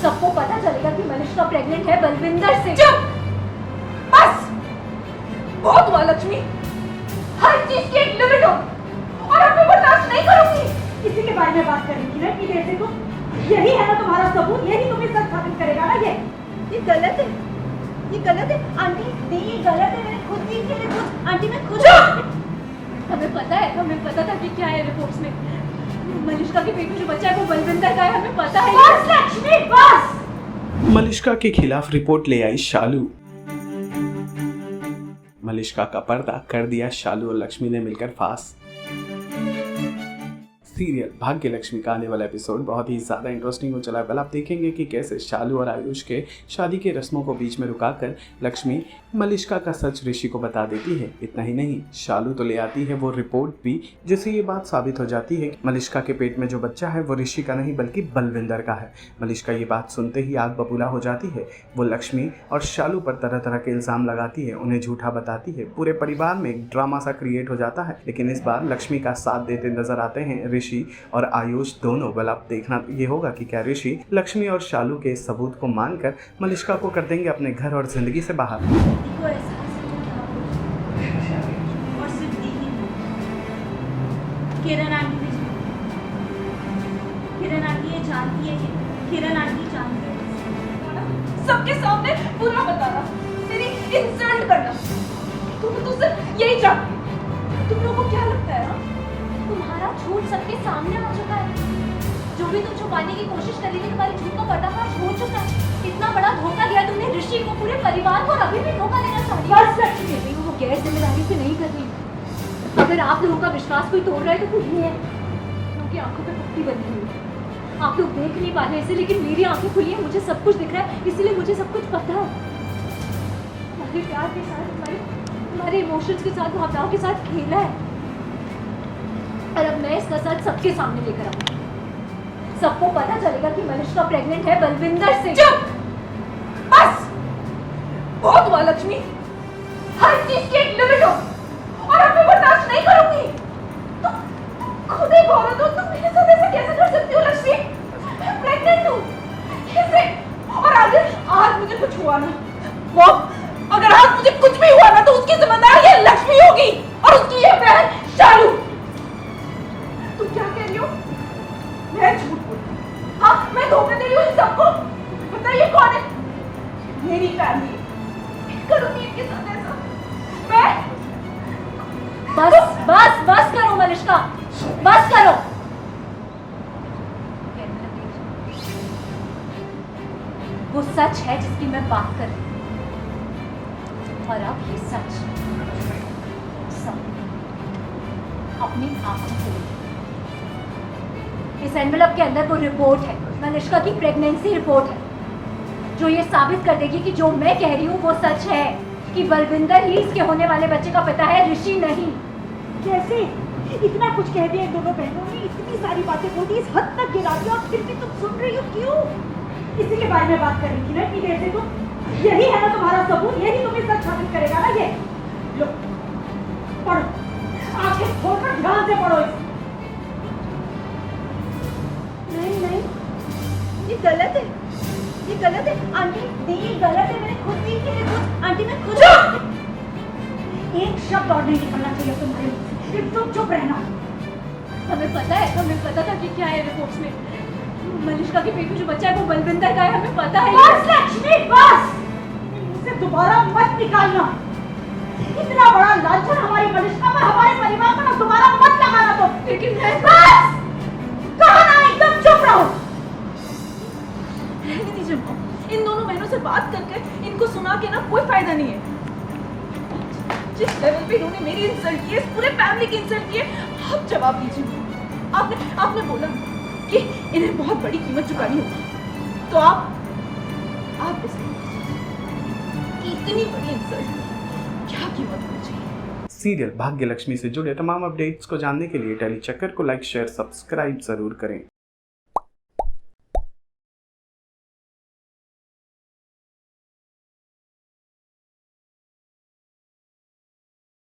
सबको पता चलेगा कि मलिश्का प्रेग्नेंट है बलविंदर से। चुप! बस! बहुत हुआ लक्ष्मी। हर चीज की एक लिमिट हो और अब मैं बर्दाश्त नहीं करूंगी। इसी के बारे में बात करेंगी ना इतनी देर से तुम? यही है ना तुम्हारा सबूत? यही तुम्हें सच साबित करेगा ना? ये गलत है, ये गलत है आंटी। नहीं ये गलत है, मैंने खुद दी थी रिपोर्ट आंटी। मैं खुद हमें पता था कि क्या है रिपोर्ट्स में। मलिश्का के पेट में जो बच्चा है वो बलविंदर का है, हमें पता है। बस लक्ष्मी बस! मलिश्का के खिलाफ रिपोर्ट ले आई शालू। मलिश्का का पर्दा कर दिया शालू और लक्ष्मी ने मिलकर फांस। सीरियल भाग्य लक्ष्मी का आने वाला एपिसोड बहुत ही ज़्यादा इंटरेस्टिंग हो चला है। आप देखेंगे कि कैसे शालू और आयुष के शादी के रस्मों को बीच में रुकाकर लक्ष्मी मलिश्का का सच ऋषि को बता देती है। इतना ही नहीं, शालू तो ले आती है वो रिपोर्ट भी, जिससे ये बात साबित हो जाती है कि मलिश्का के पेट में जो बच्चा है वो ऋषि का नहीं बल्कि बलविंदर का है। मलिश्का ये बात सुनते ही आग बबूला हो जाती है। वो लक्ष्मी और शालू पर तरह तरह के इल्ज़ाम लगाती है, उन्हें झूठा बताती है। पूरे परिवार में एक ड्रामा सा क्रिएट हो जाता है। लेकिन इस बार लक्ष्मी का साथ देते नजर आते हैं ऋषि और आयुष दोनों। अब देखना ये होगा कि क्या ऋषि लक्ष्मी और शालू के सबूत को मानकर मलिश्का को कर देंगे अपने घर और जिंदगी से बाहर। को एहसास है और सिर्फ यही किरण आंटी भी किरण आंटी ये जानती है, किरण आंटी जानती है। सबके सामने बुरा बताना, मेरी इंसल्ट करना, तुम तो सिर्फ यही चाहती। तुम लोगों को क्या लगता है? तुम्हारा झूठ सबके सामने आ चुका है। जो भी तुम छुपाने की कोशिश कर रही थी, तुम्हारे झूठ का पर्दाफाश हो चुका है। इतना बड़ा धोखा दिया तुमने ऋषि को, पूरे परिवार को, अभी भी धोखा देना चाह रही हो। बस लक्ष्मी! नहीं, वो गैर जिम्मेदारी से नहीं कर रही। अगर आप लोगों का विश्वास कोई तोड़ रहा है तो खुद ही है, क्योंकि आंखों पे पट्टी बंधी हुई है। आप लोग देख नहीं पा रहे इसे, लेकिन मेरी आंखें खुली है, मुझे सब कुछ दिख रहा है, इसलिए मुझे सब कुछ पता है। तुम्हारे प्यार के साथ, तुम्हारे इमोशंस के साथ, भावनाओं के साथ खेला है, और अब मैं इसका सच सबके सामने लेकर आऊंगी। सबको पता चलेगा कि मलिश्का प्रेग्नेंट है बलविंदर से। चुप! बस! बहुत हुआ लक्ष्मी। हर चीज की एक लिमिट हो और अब मैं बर्दाश्त नहीं करूंगी। तुम खुद एक औरत हो, तुम मेरे साथ ऐसा कैसे कर सकती हो लक्ष्मी? मैं प्रेग्नेंट हूँ, कैसे? और आज मुझे कुछ हुआ ना, वो अगर आज मुझे कुछ भी हुआ ना तो उसकी जिम्मेदारी ये लक्ष्मी होगी और उसकी ये बहन शालू। तुम क्या कह रही हो? मैं झूठ बोल रही हूँ? हाँ, मैं धोखा दे रही हूँ इन सबको? बताइए कौन है? मेरी फैमिली। करूँगी इनके साथ ऐसा मैं? बस बस बस करो मलिश्का, बस करो। वो सच है जिसकी मैं बात कर रही हूँ, और अब ये सच सब अपनी आंखों से देखो। इस एनवेलप के अंदर वो रिपोर्ट है, मलिश्का की प्रेगनेंसी रिपोर्ट है, जो ये साबित कर देगी कि जो मैं कह रही हूँ वो सच है, कि बलविंदर ही इसके होने वाले बच्चे का पिता है, ऋषि नहीं। कैसे? इतना कुछ कह दिया इन दोनों बहनों ने, इतनी सारी बातें बोल दी, इस हद तक गिरा दिया, और फिर भी तुम सुन रही हो क्यों? इसी के बारे में बात कर रही थी ना इतनी देर से तुम? यही है ना तुम्हारा सबूत? यही तुम्हें सच साबित करेगा ना? ये लो पढ़ो, आंखें खोलकर ध्यान से पढ़ो इसे। नहीं, ये गलत है, ये गलत है आंटी। नहीं ये गलत है, मैंने खुद दी थी रिपोर्ट आंटी। मैं खुद एक शब्द और नहीं निकलना चाहिए तुम्हारे मुंह से, एकदम चुप रहना। हमें पता था कि क्या है रिपोर्ट्स में। मलिश्का के पेट में जो बच्चा है वो बलविंदर का है, हमें पता है। बस लक्ष्मी बस! मुझसे दोबारा मत निकालना। इतना बड़ा लांछन हमारी मलिश्का में, हमारे परिवार में दोबारा मत लगाना। तो लेकिन मैं बस! कहा ना एकदम चुप रहो। रहने दीजिए माँ, इन दोनों बहनों से बात करके इनको सुना के ना कोई फायदा नहीं है। जिस लेवल पे इन्होंने मेरी इंसल्ट की है, इस पूरे फैमिली की इंसल्ट की है, आप जवाब दीजिए माँ। आपने बोला कि इन्हें बहुत बड़ी कीमत चुकानी होगी, तो आप डिसाइड कि इतनी बड़ी इंसल्ट क्या कीमत होनी चाहिए। सीरियल भाग्य लक्ष्मी से जुड़े तमाम अपडेट्स को जानने के लिए टेली चक्कर को लाइक, शेयर, सब्सक्राइब जरूर करें।